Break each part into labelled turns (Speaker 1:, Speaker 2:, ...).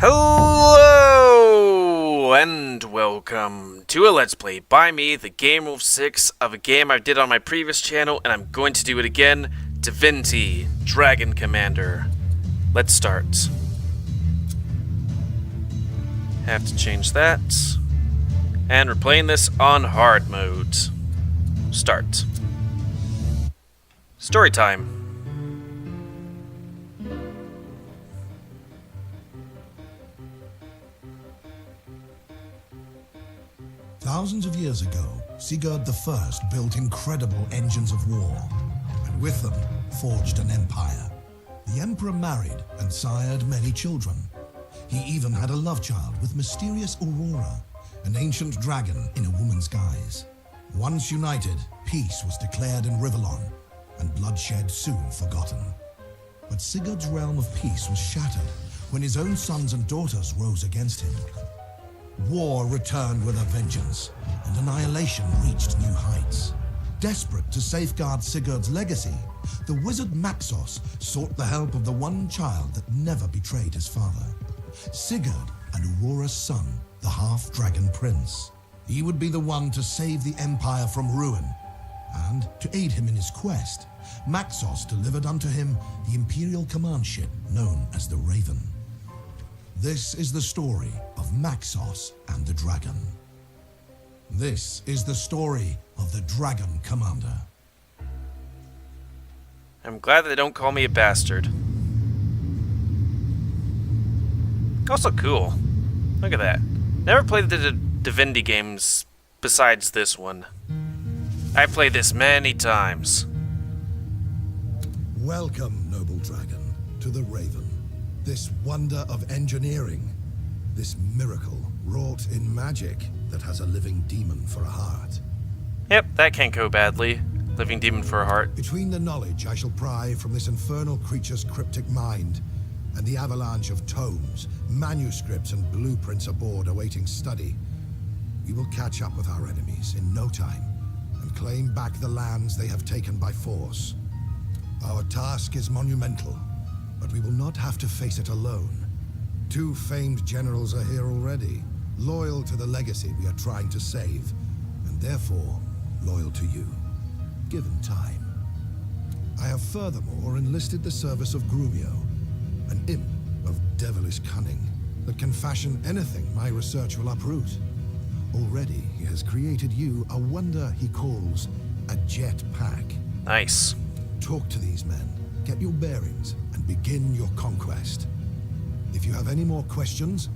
Speaker 1: Hello and welcome to a Let's Play by me, the GamerWolfSix, of a game I did on my previous channel, and I'm going to do it again, Divinity, Dragon Commander. Let's start. Have to change that. And we're playing this on hard mode. Start. Story time.
Speaker 2: Thousands of years ago, Sigurd I built incredible engines of war, and with them forged an empire. The emperor married and sired many children. He even had a love child with mysterious Aurora, an ancient dragon in a woman's guise. Once united, peace was declared in Rivellon, and bloodshed soon forgotten. But Sigurd's realm of peace was shattered when his own sons and daughters rose against him. War returned with a vengeance, and annihilation reached new heights. Desperate to safeguard Sigurd's legacy, the wizard Maxos sought the help of the one child that never betrayed his father, Sigurd and Aurora's son, the half-dragon prince. He would be the one to save the empire from ruin, and to aid him in his quest, Maxos delivered unto him the imperial command ship known as the Raven. This is the story of Maxos and the dragon. This is the story of the Dragon Commander.
Speaker 1: I'm glad that they don't call me a bastard. Also cool. Look at that. Never played the Divinity games besides this one. I've played this many times.
Speaker 2: Welcome, noble dragon, to the Raven. This wonder of engineering, this miracle wrought in magic that has a living demon for a heart.
Speaker 1: Yep, that can't go badly. Living demon for a heart.
Speaker 2: Between the knowledge I shall pry from this infernal creature's cryptic mind and the avalanche of tomes, manuscripts, and blueprints aboard awaiting study, we will catch up with our enemies in no time and claim back the lands they have taken by force. Our task is monumental, but we will not have to face it alone. Two famed generals are here already, loyal to the legacy we are trying to save, and therefore loyal to you, given time. I have furthermore enlisted the service of Grumio, an imp of devilish cunning that can fashion anything my research will uproot. Already he has created you a wonder he calls a jet pack.
Speaker 1: Nice.
Speaker 2: Talk to these men, get your bearings, and begin your conquest. If you have any more questions,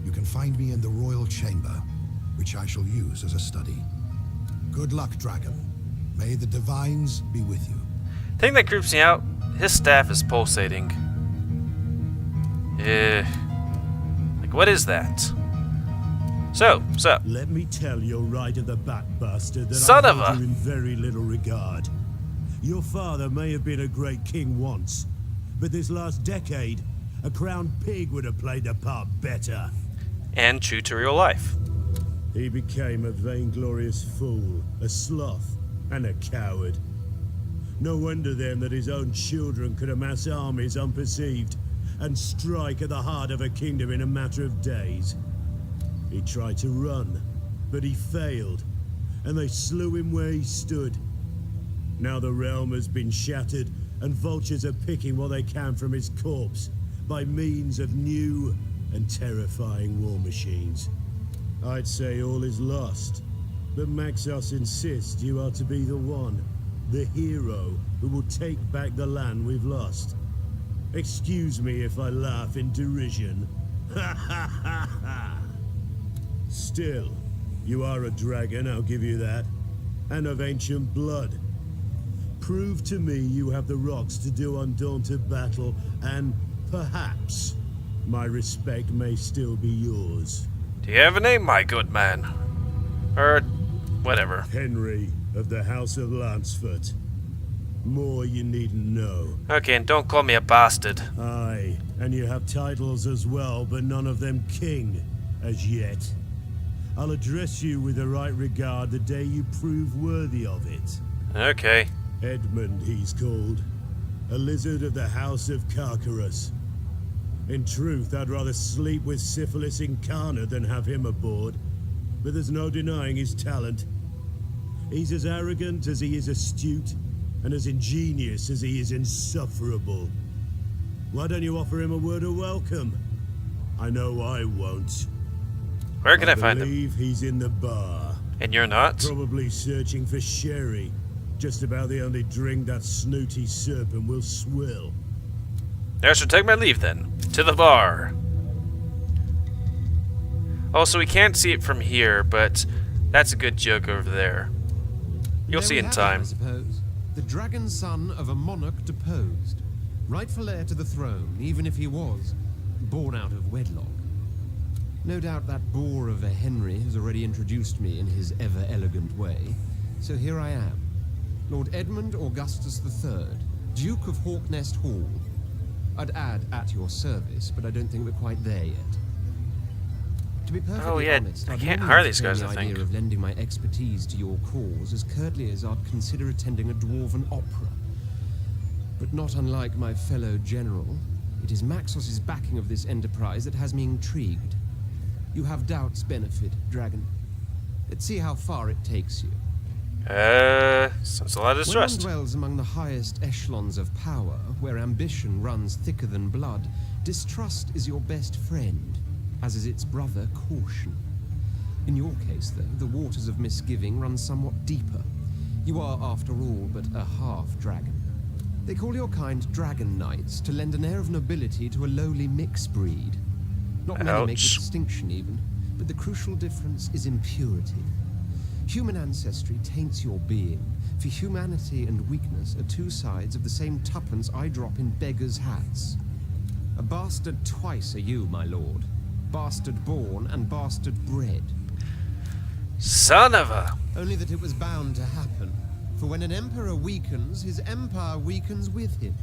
Speaker 2: you can find me in the royal chamber, which I shall use as a study. Good luck, dragon. May the divines be with you.
Speaker 1: Thing that creeps me out, his staff is pulsating. Like, what is that? So.
Speaker 3: Let me tell your right of the back bastard that
Speaker 1: Son
Speaker 3: I
Speaker 1: of
Speaker 3: hold
Speaker 1: a-
Speaker 3: you in very little regard. Your father may have been a great king once, but this last decade, a crowned pig would have played the part better.
Speaker 1: And true to real life.
Speaker 3: He became a vainglorious fool, a sloth, and a coward. No wonder then that his own children could amass armies unperceived and strike at the heart of a kingdom in a matter of days. He tried to run, but he failed, and they slew him where he stood. Now the realm has been shattered, and vultures are picking what they can from his corpse by means of new and terrifying war machines. I'd say all is lost, but Maxos insists you are to be the one, the hero, who will take back the land we've lost. Excuse me if I laugh in derision. Ha ha ha ha! Still, you are a dragon, I'll give you that, and of ancient blood. Prove to me you have the rocks to do undaunted battle, and perhaps my respect may still be yours.
Speaker 1: Do you have a name, my good man? Or whatever.
Speaker 3: Henry of the House of Lanceford. More you needn't know.
Speaker 1: Okay, and don't call me a bastard.
Speaker 3: Aye, and you have titles as well, but none of them king, as yet. I'll address you with the right regard the day you prove worthy of it.
Speaker 1: Okay.
Speaker 3: Edmund, he's called. A lizard of the House of Carcarus. In truth, I'd rather sleep with syphilis incarnate than have him aboard. But there's no denying his talent. He's as arrogant as he is astute, and as ingenious as he is insufferable. Why don't you offer him a word of welcome? I know I won't.
Speaker 1: Where can I find
Speaker 3: I
Speaker 1: him?
Speaker 3: believe he's in the bar.
Speaker 1: And you're not?
Speaker 3: Probably searching for sherry. Just about the only drink that snooty serpent will swill.
Speaker 1: I should take my leave then. To the bar. Also, we can't see it from here, but that's a good joke over there. You'll see in time.
Speaker 4: I suppose. The dragon son of a monarch deposed. Rightful heir to the throne, even if he was born out of wedlock. No doubt that boar of a Henry has already introduced me in his ever-elegant way. So here I am. Lord Edmund Augustus III, Duke of Hawknest Hall. I'd add at your service, but I don't think we're quite there yet. To be perfectly honest,
Speaker 1: I
Speaker 4: I'd
Speaker 1: can't
Speaker 4: normally
Speaker 1: hire these guys,
Speaker 4: entertain
Speaker 1: I
Speaker 4: the idea
Speaker 1: think.
Speaker 4: of lending my expertise to your cause as curtly as I'd consider attending a dwarven opera. But not unlike my fellow general, it is Maxos's backing of this enterprise that has me intrigued. You have doubts benefit, Dragon. Let's see how far it takes you.
Speaker 1: Sounds a lot of
Speaker 4: When one
Speaker 1: distrust.
Speaker 4: dwells among the highest echelons of power, where ambition runs thicker than blood, distrust is your best friend, as is its brother, caution. In your case, though, the waters of misgiving run somewhat deeper. You are, after all, but a half-dragon. They call your kind dragon knights to lend an air of nobility to a lowly mixed breed. Not many make the
Speaker 1: Ouch.
Speaker 4: distinction even, but the crucial difference is impurity. Human ancestry taints your being, for humanity and weakness are two sides of the same tuppence I drop in beggars' hats. A bastard twice are you, my lord. Bastard born and bastard bred.
Speaker 1: Son of a...
Speaker 4: Only that it was bound to happen. For when an emperor weakens, his empire weakens with him.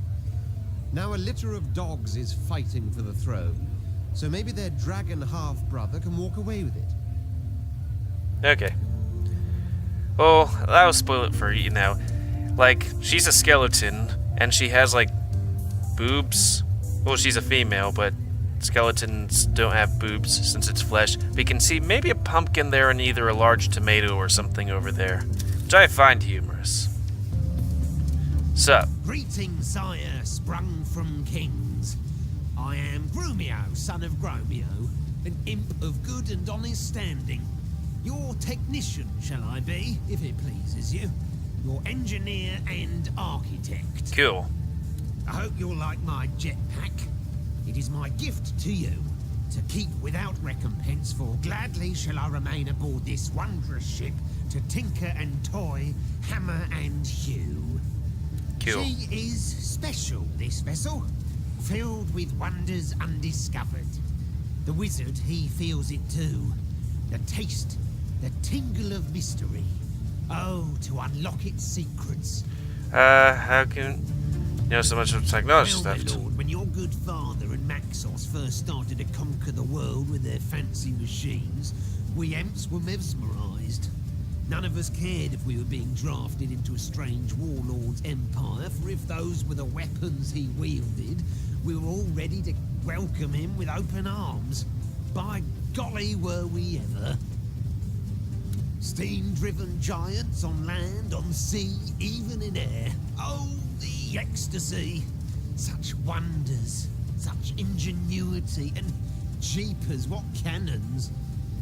Speaker 4: Now a litter of dogs is fighting for the throne, so maybe their dragon half-brother can walk away with it.
Speaker 1: Okay. Well, that'll spoil it for you now. Like, she's a skeleton, and she has, like, boobs. Well, she's a female, but skeletons don't have boobs since it's flesh. We can see maybe a pumpkin there and either a large tomato or something over there, which I find humorous. Sup?
Speaker 5: Greetings, sire, sprung from kings. I am Grumio, son of Gromio, an imp of good and honest standing. Your technician, shall I be, if it pleases you. Your engineer and architect.
Speaker 1: Cool.
Speaker 5: I hope you'll like my jetpack. It is my gift to you, to keep without recompense, for gladly shall I remain aboard this wondrous ship, to tinker and toy, hammer and hew.
Speaker 1: Cool.
Speaker 5: She is special, this vessel, filled with wonders undiscovered. The wizard, he feels it too. The taste, the tingle of mystery. Oh, to unlock its secrets.
Speaker 1: How can you know so much of technology
Speaker 5: Well, my
Speaker 1: stuff?
Speaker 5: lord, when your good father and Maxos first started to conquer the world with their fancy machines, we Emps were mesmerized. None of us cared if we were being drafted into a strange warlord's empire, for if those were the weapons he wielded, we were all ready to welcome him with open arms. By golly, were we ever. Steam-driven giants on land, on sea, even in air. Oh, the ecstasy. Such wonders, such ingenuity, and jeepers, what cannons.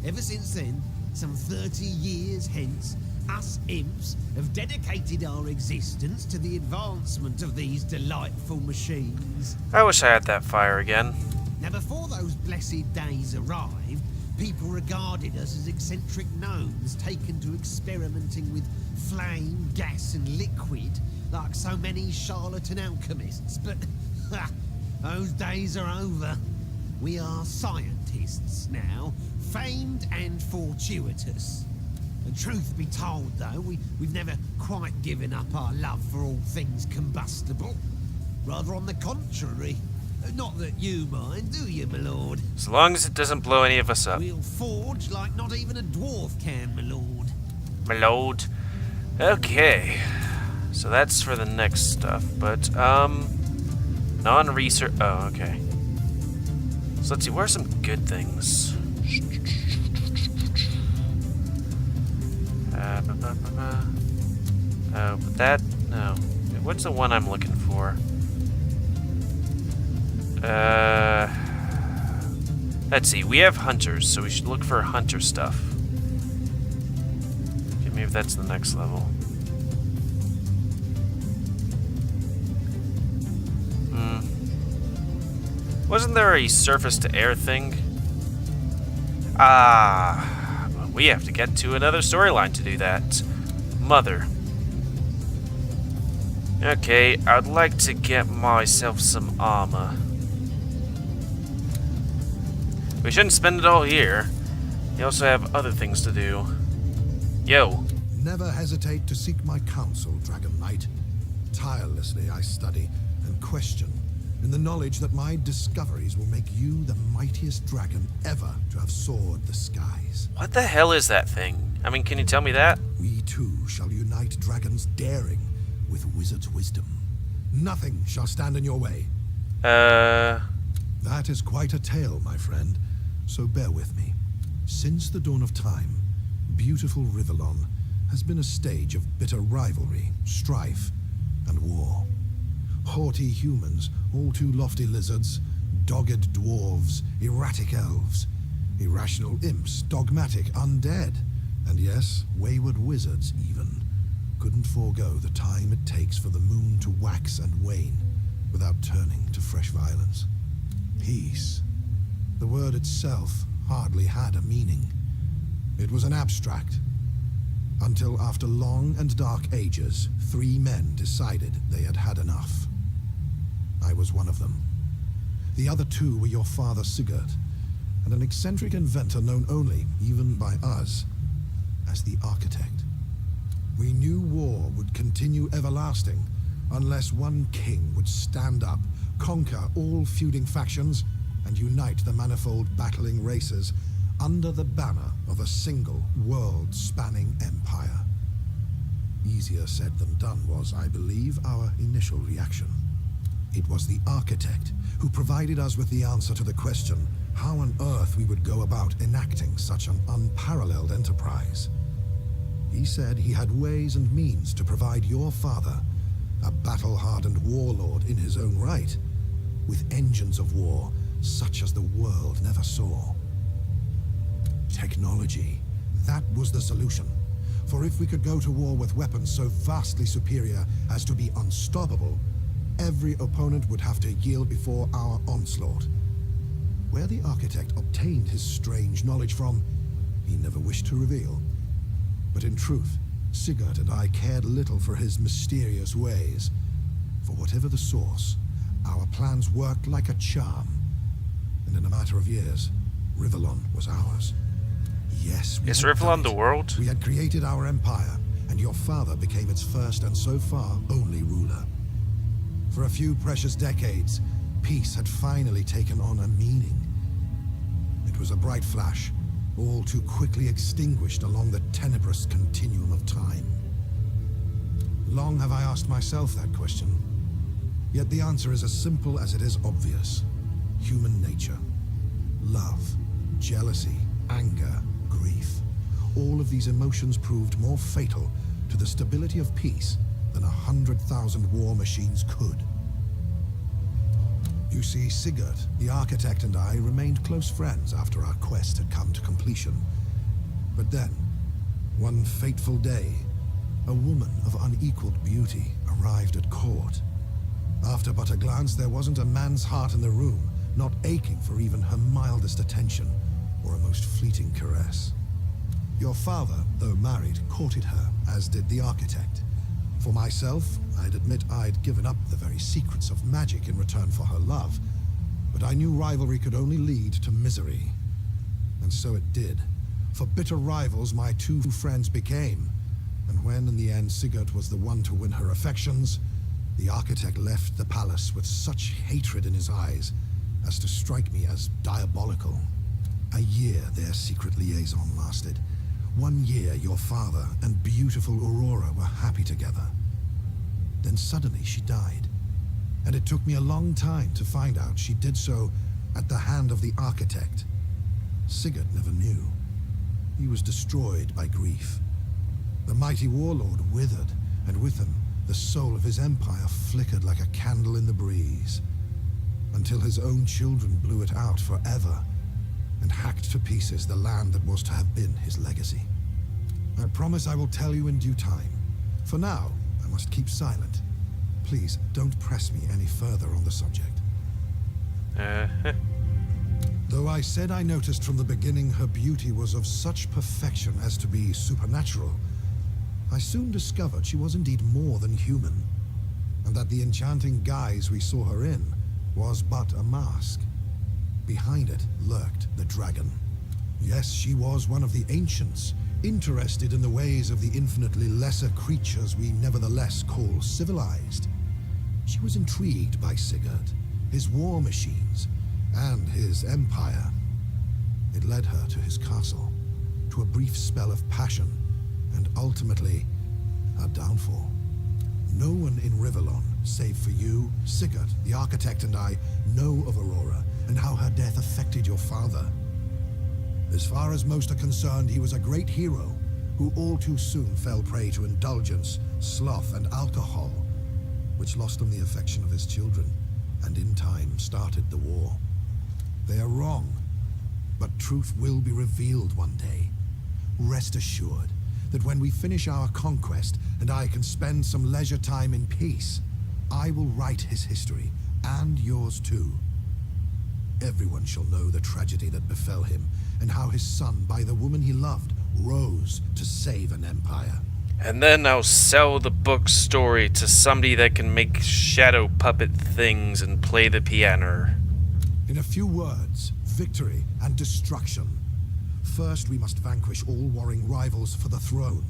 Speaker 5: Ever since then, some 30 years hence, us imps have dedicated our existence to the advancement of these delightful machines.
Speaker 1: I wish I had that fire again.
Speaker 5: Now, before those blessed days arrived, people regarded us as eccentric gnomes taken to experimenting with flame, gas, and liquid, like so many charlatan alchemists. But those days are over. We are scientists now, famed and fortuitous. And truth be told, though, we've never quite given up our love for all things combustible. Rather on the contrary. Not that you mind, do you, my lord?
Speaker 1: As long as it doesn't blow any of us up.
Speaker 5: We'll forge like not even a dwarf can, my lord.
Speaker 1: My lord. Okay. So that's for the next stuff, but, non-research... Oh, okay. So let's see, what are some good things? Oh, but that, no. What's the one I'm looking for? Let's see, we have hunters, so we should look for hunter stuff. Okay, maybe that's the next level. Wasn't there a surface to air thing? Ah, well, we have to get to another storyline to do that. Mother. Okay, I'd like to get myself some armor. We shouldn't spend it all here. We also have other things to do. Yo.
Speaker 2: Never hesitate to seek my counsel, Dragon Knight. Tirelessly I study and question, in the knowledge that my discoveries will make you the mightiest dragon ever to have soared the skies.
Speaker 1: What the hell is that thing? I mean, can you tell me that?
Speaker 2: We too shall unite dragons' daring with wizards' wisdom. Nothing shall stand in your way. That is quite a tale, my friend, so bear with me. Since the dawn of time, beautiful Rivellon has been a stage of bitter rivalry, strife, and war. Haughty humans, all too lofty lizards, dogged dwarves, erratic elves, irrational imps, dogmatic undead, and yes, wayward wizards even, couldn't forego the time it takes for the moon to wax and wane without turning to fresh violence. Peace. The word itself hardly had a meaning. It was an abstract. Until after long and dark ages, 3 men decided they had had enough. I was one of them. The other 2 were your father Sigurd, and an eccentric inventor known only, even by us, as the Architect. We knew war would continue everlasting unless one king would stand up, conquer all feuding factions, and unite the manifold battling races under the banner of a single world-spanning empire. Easier said than done was, I believe, our initial reaction. It was the Architect who provided us with the answer to the question how on earth we would go about enacting such an unparalleled enterprise. He said he had ways and means to provide your father, a battle-hardened warlord in his own right, with engines of war such as the world never saw. Technology, that was the solution. For if we could go to war with weapons so vastly superior as to be unstoppable, every opponent would have to yield before our onslaught. Where the Architect obtained his strange knowledge from, he never wished to reveal. But in truth, Sigurd and I cared little for his mysterious ways. For whatever the source, our plans worked like a charm. And in a matter of years, Rivellon was ours. Yes,
Speaker 1: Is Rivellon the world?
Speaker 2: We had created our empire, and your father became its first and so far only ruler. For a few precious decades, peace had finally taken on a meaning. It was a bright flash, all too quickly extinguished along the tenebrous continuum of time. Long have I asked myself that question, yet the answer is as simple as it is obvious. Human nature. Love, jealousy, anger, grief. All of these emotions proved more fatal to the stability of peace than 100,000 war machines could. You see, Sigurd, the Architect, and I remained close friends after our quest had come to completion. But then, one fateful day, a woman of unequaled beauty arrived at court. After but a glance, there wasn't a man's heart in the room, not aching for even her mildest attention or a most fleeting caress. Your father, though married, courted her, as did the Architect. For myself, I'd admit I'd given up the very secrets of magic in return for her love, but I knew rivalry could only lead to misery. And so it did. For bitter rivals my 2 friends became, and when in the end Sigurd was the one to win her affections, the Architect left the palace with such hatred in his eyes as to strike me as diabolical. A year their secret liaison lasted. 1 year your father and beautiful Aurora were happy together. Then suddenly she died, and it took me a long time to find out she did so at the hand of the architect. Sigurd never knew. He was destroyed by grief. The mighty warlord withered, and with him, the soul of his empire flickered like a candle in the breeze, until his own children blew it out forever and hacked to pieces the land that was to have been his legacy. I promise I will tell you in due time. For now, I must keep silent. Please, don't press me any further on the subject. Though I said I noticed from the beginning her beauty was of such perfection as to be supernatural, I soon discovered she was indeed more than human, and that the enchanting guise we saw her in was but a mask. Behind it lurked the dragon. Yes, she was one of the ancients, interested in the ways of the infinitely lesser creatures we nevertheless call civilized. She was intrigued by Sigurd, his war machines, and his empire. It led her to his castle, to a brief spell of passion, and ultimately, her downfall. No one in Rivellon, save for you, Sigurd, the architect, and I, know of Aurora and how her death affected your father. As far as most are concerned, he was a great hero who all too soon fell prey to indulgence, sloth, and alcohol, which lost him the affection of his children, and in time started the war. They are wrong, but truth will be revealed one day. Rest assured that when we finish our conquest and I can spend some leisure time in peace, I will write his history, and yours too. Everyone shall know the tragedy that befell him, and how his son, by the woman he loved, rose to save an empire.
Speaker 1: And then I'll sell the book story to somebody that can make shadow puppet things and play the piano.
Speaker 2: In a few words, victory and destruction. First, we must vanquish all warring rivals for the throne.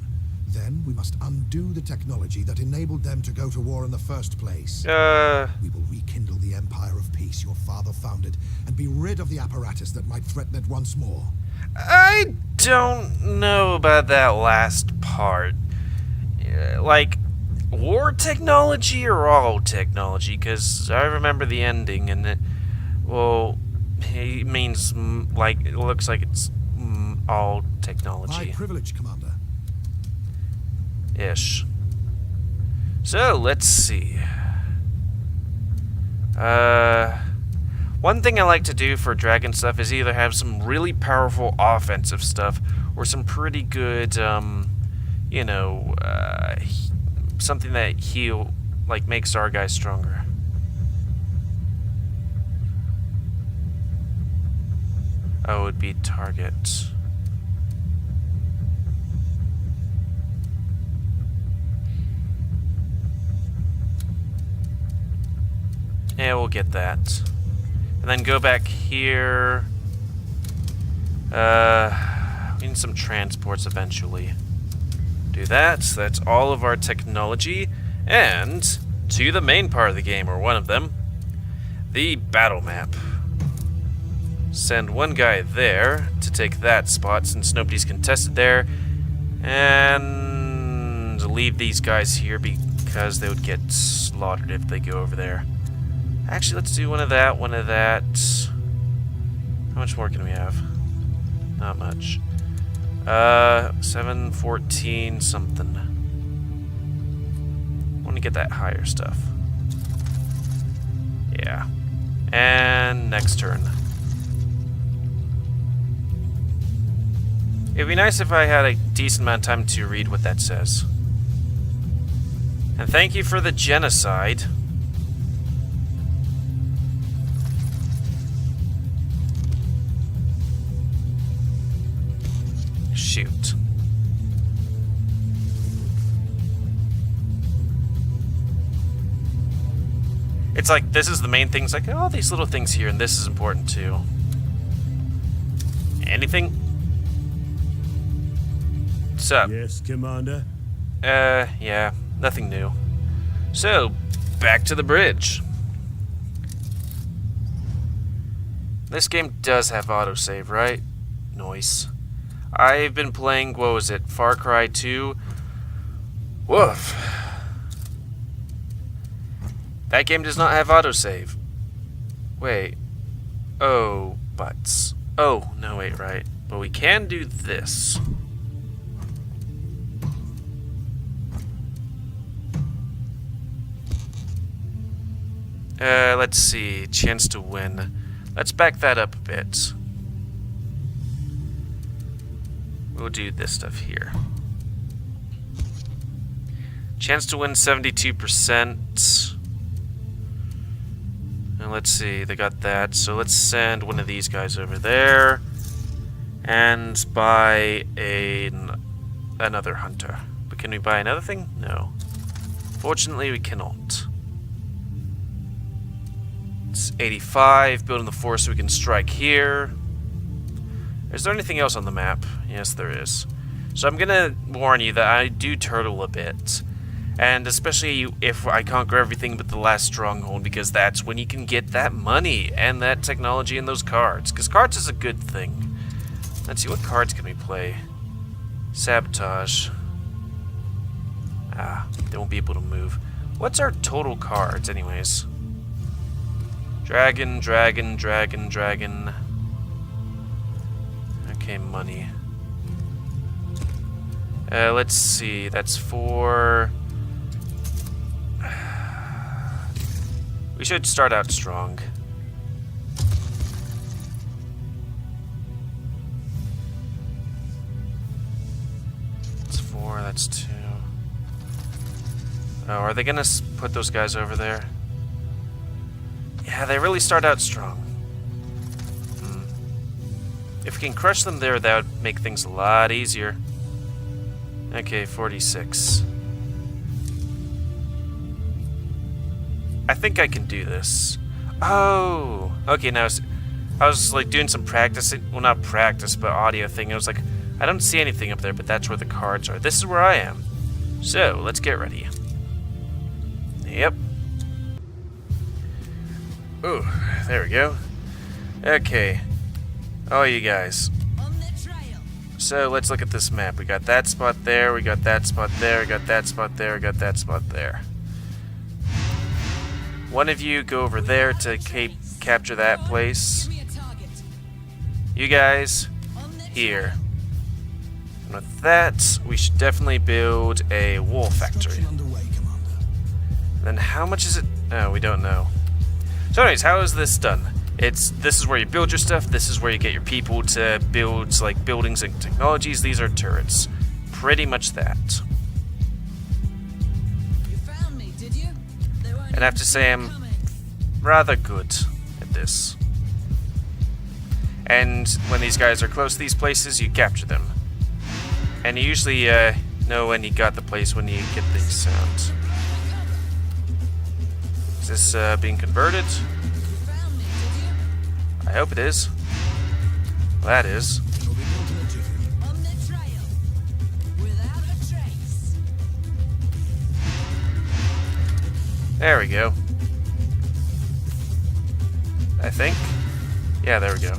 Speaker 2: Then, we must undo the technology that enabled them to go to war in the first place. We will rekindle the Empire of Peace your father founded, and be rid of the apparatus that might threaten it once more.
Speaker 1: I don't know about that last part. Like, war technology or all technology? Because I remember the ending, and it, well, it means, like, it looks like it's all technology.
Speaker 2: My privilege, Commander.
Speaker 1: Ish. So, let's see. One thing I like to do for dragon stuff is either have some really powerful offensive stuff or some pretty good, you know, something that like, makes our guys stronger. Oh, it would be target. Yeah, we'll get that. And then go back here. We need some transports eventually. Do that. So that's all of our technology. And to the main part of the game, or one of them, the battle map. Send one guy there to take that spot since nobody's contested there. And leave these guys here because they would get slaughtered if they go over there. Actually, let's do one of that, one of that. How much more can we have? Not much. 714 something. I want to get that higher stuff. Yeah. And next turn. It'd be nice if I had a decent amount of time to read what that says. And thank you for the genocide. Shoot. It's like, this is the main thing. It's like, oh, these little things here, and this is important too. Anything? What's up?
Speaker 3: Yes, Commander?
Speaker 1: Yeah, nothing new. So, back to the bridge. This game does have autosave, right? Nice. I've been playing, what was it, Far Cry 2? Woof. That game does not have autosave. Wait. Oh, but... Oh, no, wait, right. But we can do this. Let's see. Chance to win. Let's back that up a bit. We'll do this stuff here. Chance to win 72%. And let's see, they got that. So let's send one of these guys over there. And buy another hunter. But can we buy another thing? No. Fortunately, we cannot. It's 85. Building the force so we can strike here. Is there anything else on the map? Yes, there is. So I'm gonna warn you that I do turtle a bit. And especially if I conquer everything but the last stronghold, because that's when you can get that money and that technology and those cards. Because cards is a good thing. Let's see, what cards can we play? Sabotage. Ah, they won't be able to move. What's our total cards, anyways? Dragon, dragon, dragon, dragon. Okay, money. Let's see, that's 4... We should start out strong. That's 4, that's 2. Oh, are they gonna put those guys over there? Yeah, they really start out strong. If we can crush them there, that would make things a lot easier. Okay, 46. I think I can do this. Oh! Okay, now I was like doing some practice. Well, not practice, but audio thing. I was like, I don't see anything up there, but that's where the cards are. This is where I am. So, let's get ready. Yep. Ooh, there we go. Okay. Oh, you guys. So, let's look at this map. We got that spot there, we got that spot there, we got that spot there, we got that spot there. One of you go over there to capture that place. You guys, here. And with that, we should definitely build a wool factory. Then how much is it? Oh, we don't know. So anyways, how is this done? This is where you build your stuff, this is where you get your people to build like buildings and technologies. These are turrets. Pretty much that. And I have to say I'm rather good at this. And when these guys are close to these places, you capture them. And you usually know when you got the place when you get these sounds. Is this being converted? I hope it is. Well, that is. There we go. I think. Yeah, there we go.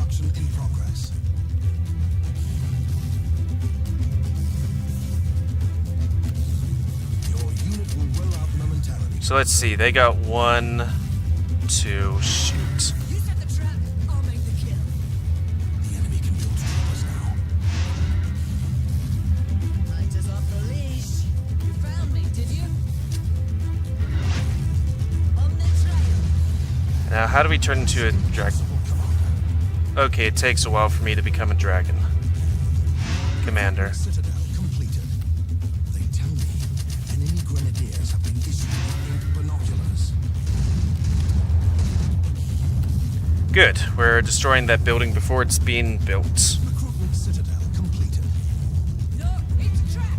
Speaker 1: So let's see. They got 1, 2, shoot. Now, how do we turn into a dragon? Okay, it takes a while for me to become a dragon commander.
Speaker 2: Citadel completed. They tell me enemy grenadiers have been issued with binoculars.
Speaker 1: Good. We're destroying that building before it's being built.
Speaker 2: Recruitment citadel completed.
Speaker 6: No, it's a trap.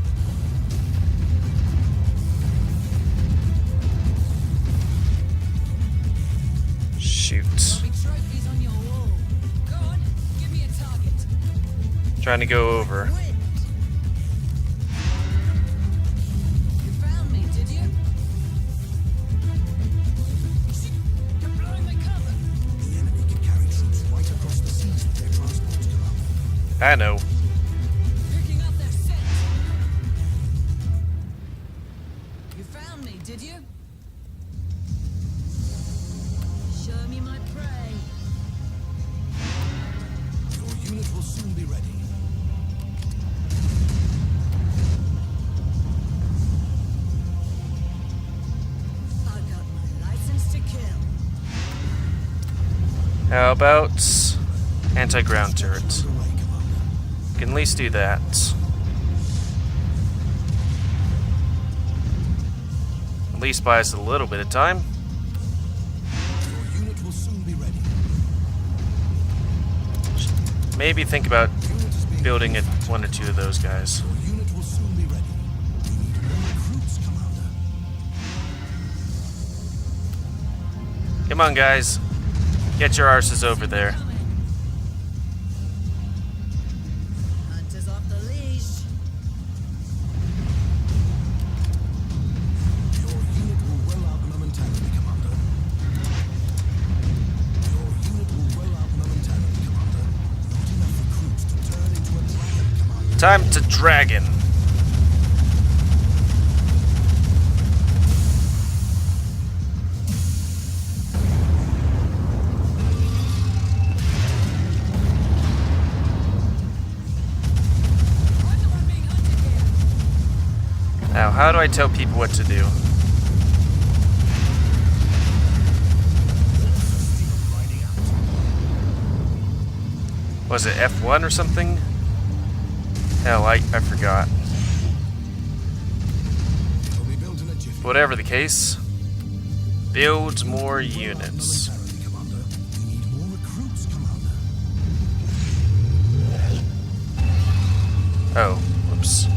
Speaker 1: Shoot.
Speaker 6: Big trophies on your wall. Go on, give me a target.
Speaker 1: Trying to go over.
Speaker 6: Win. You found me, did you? Shit, you're blowing my cover.
Speaker 2: The enemy can carry troops right across the seas with their transports come.
Speaker 1: I know.
Speaker 6: Picking up their scent. You found me, did you? Show me my prey.
Speaker 2: will soon be ready.
Speaker 6: I got my license to kill.
Speaker 1: How about anti-ground turret?
Speaker 2: Underway, Commander.
Speaker 1: Can at least do that. At least buy us a little bit of time.
Speaker 2: Your unit will soon be ready.
Speaker 1: Maybe think about
Speaker 2: Unit is being
Speaker 1: building
Speaker 2: manufactured.
Speaker 1: one or two of those guys.
Speaker 2: Your unit will soon be ready. We need more recruits, Commander.
Speaker 1: Come on, guys. Get your arses over there.
Speaker 6: Hunter's off the leash.
Speaker 2: Your unit will well out momentarily, Commander. Your unit will well out momentarily, Commander. Not enough recruits to turn into a dragon, Commander.
Speaker 1: Time to dragon.
Speaker 6: I'm the one being hunted here.
Speaker 1: Now, how do I tell people what to do? Was it F1 or something? Hell, I forgot.
Speaker 2: Will be built in a jiffy.
Speaker 1: Whatever the case, build more units.
Speaker 2: Momentarily, Commander. We need more recruits, Commander.
Speaker 1: Oh, whoops.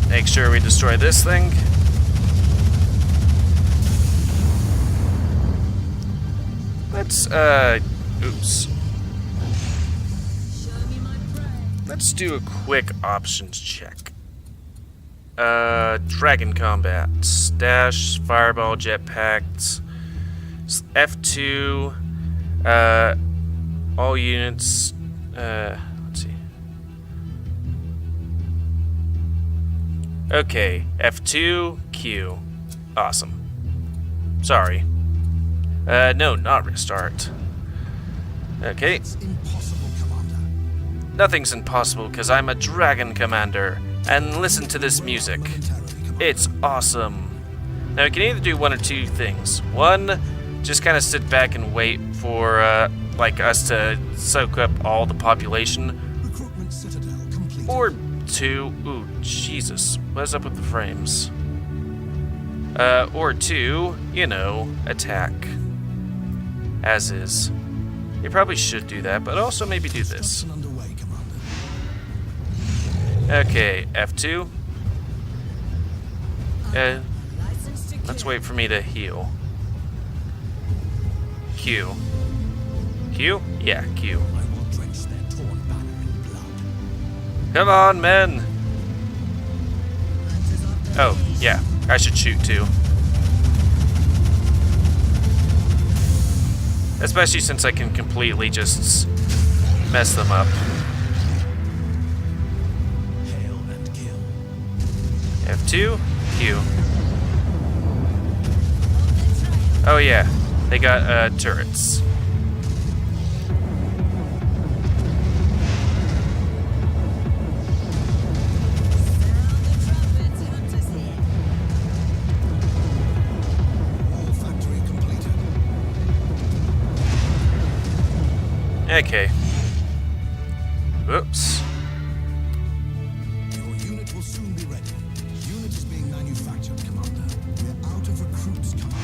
Speaker 1: Make sure we destroy this thing. Let's, oops.
Speaker 6: Show me my prey.
Speaker 1: Let's do a quick options check. Dragon combat. Dash, fireball, jetpacks. F2. All units. Let's see. Okay, F2, Q. Awesome. Sorry. No, not restart. Okay.
Speaker 2: It's impossible, Commander.
Speaker 1: Nothing's impossible because I'm a dragon commander. And listen to this music.
Speaker 2: Momentarily, Commander.
Speaker 1: It's awesome. Now, you can either do one or two things. One, just kind of sit back and wait for, like, us to soak up all the population.
Speaker 2: Recruitment citadel complete.
Speaker 1: Or two, ooh, Jesus, what's up with the frames? Or two, you know, attack. As is. You probably should do that, but also maybe do this.
Speaker 2: Construction underway, Commander.
Speaker 1: Okay, F2.
Speaker 6: License to kill.
Speaker 1: Let's wait for me to heal. Q. Q? Yeah, Q.
Speaker 2: I will drench their torn banner in blood.
Speaker 1: Come on, men!
Speaker 6: Hunter's off the
Speaker 1: Oh,
Speaker 6: leash.
Speaker 1: yeah, I should shoot too. Especially since I can completely just mess them up.
Speaker 2: Hail and kill.
Speaker 1: F2, Q. Oh yeah, they got turrets.
Speaker 6: Sound the trumpets. Hunter's here.
Speaker 2: All factory completed.
Speaker 1: Okay. Whoops.
Speaker 2: Your unit will soon be ready. Unit is being manufactured, Commander. We're out of recruits, Commander.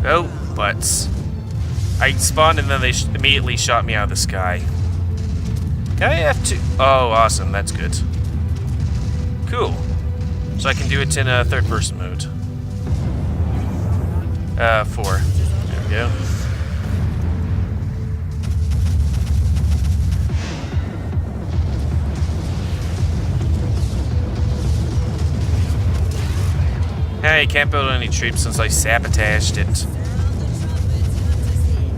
Speaker 1: Oh, butts. I spawned and then they immediately shot me out of the sky. Can I F2? Oh, awesome. That's good. Cool. So I can do it in a third-person mode. 4. There we go. Hey, can't build any troops since I sabotaged it.
Speaker 6: Sound the trumpets. Hunter's here.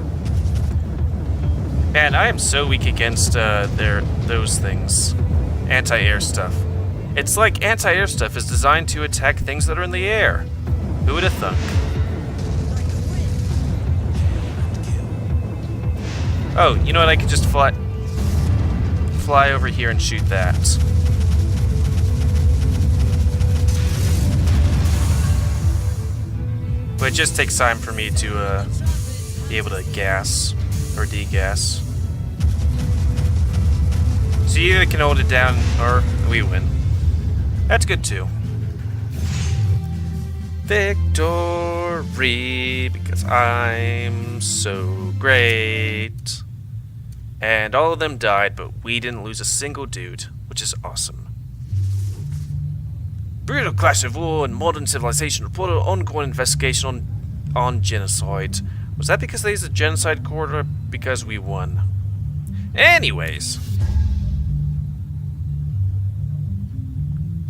Speaker 1: And I am so weak against those things. Anti-air stuff. It's like anti-air stuff is designed to attack things that are in the air. Who would have thunk? Oh, you know what? I could just fly over here and shoot that. But it just takes time for me to be able to gas or degas. So you either can hold it down or we win. That's good too. Victory, because I'm so great. And all of them died, but we didn't lose a single dude, which is awesome. Brutal clash of war and modern civilization reported ongoing investigation on genocide. Was that because they used a genocide court or because we won? Anyways.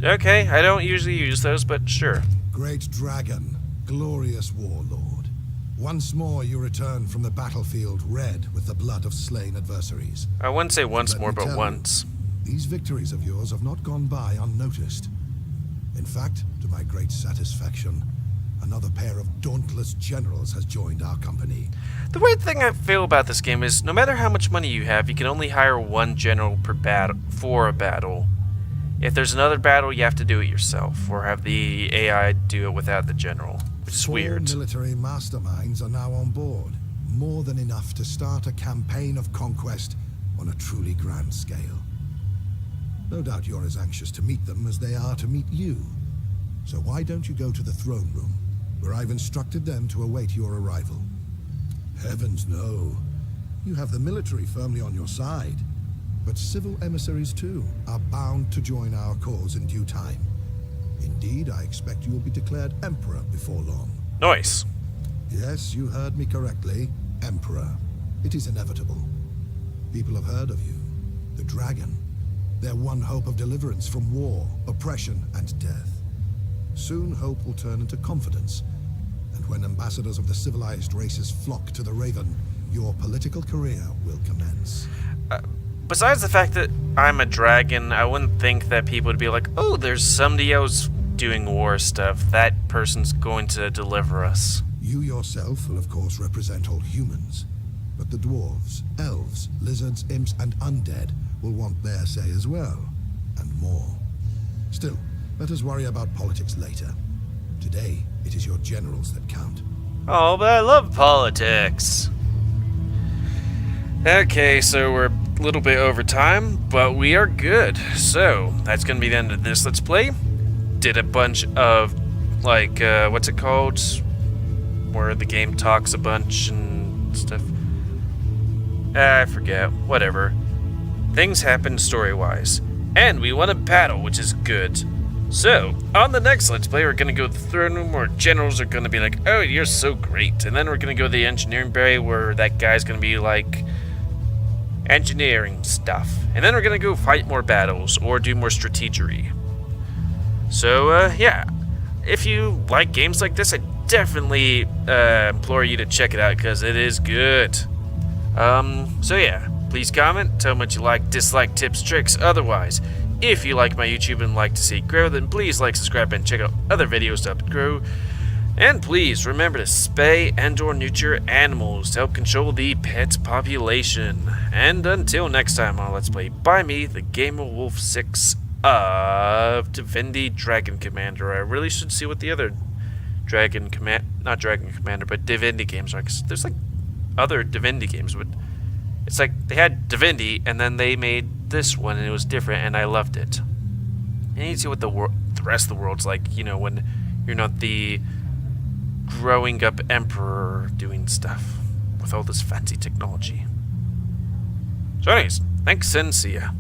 Speaker 1: Okay, I don't usually use those, but sure.
Speaker 2: Great dragon, glorious warlord. Once more you return from the battlefield red with the blood of slain adversaries.
Speaker 1: I wouldn't say once
Speaker 2: Let
Speaker 1: more,
Speaker 2: me
Speaker 1: but
Speaker 2: tell
Speaker 1: once.
Speaker 2: you, these victories of yours have not gone by unnoticed. In fact, to my great satisfaction, another pair of dauntless generals has joined our company.
Speaker 1: The weird thing I feel about this game is no matter how much money you have, you can only hire one general per battle for a battle. If there's another battle, you have to do it yourself, or have the AI do it without the general, which is weird.
Speaker 2: 4 military masterminds are now on board, more than enough to start a campaign of conquest on a truly grand scale. No doubt you're as anxious to meet them as they are to meet you. So why don't you go to the throne room, where I've instructed them to await your arrival? Heavens no. You have the military firmly on your side. But civil emissaries, too, are bound to join our cause in due time. Indeed, I expect you will be declared Emperor before long.
Speaker 1: Nice.
Speaker 2: Yes, you heard me correctly. Emperor. It is inevitable. People have heard of you. The dragon. Their one hope of deliverance from war, oppression, and death. Soon hope will turn into confidence. And when ambassadors of the civilized races flock to the Raven, your political career will commence.
Speaker 1: Besides the fact that I'm a dragon, I wouldn't think that people would be like, oh, there's somebody else doing war stuff. That person's going to deliver us.
Speaker 2: You yourself will of course represent all humans. But the dwarves, elves, lizards, imps, and undead will want their say as well. And more. Still, let us worry about politics later. Today, it is your generals that count.
Speaker 1: Oh, but I love politics. Okay, so we're a little bit over time, but we are good. So, that's going to be the end of this Let's Play. Did a bunch of, like, what's it called? Where the game talks a bunch and stuff. I forget. Whatever. Things happen story-wise. And we won a battle, which is good. So, on the next Let's Play, we're going to go to the throne room where generals are going to be like, oh, you're so great. And then we're going to go to the engineering bay where that guy's going to be like, engineering stuff. And then we're going to go fight more battles or do more strategery. So, yeah. If you like games like this, I definitely implore you to check it out because it is good. So yeah. Please comment, tell me what you like, dislike, tips, tricks. Otherwise, if you like my YouTube and like to see it grow, then please like, subscribe, and check out other videos to help it grow. And please remember to spay and or neuter animals to help control the pet population. And until next time on Let's Play by me, the GamerWolfSix of Divinity Dragon Commander. I really should see what the other not Dragon Commander, but Divinity games are, because there's like other Divinity games, but it's like they had Divinity and then they made this one and it was different and I loved it. And you need to see what the rest of the world's like, you know, when you're not the growing up emperor doing stuff with all this fancy technology. So anyways, thanks and see ya.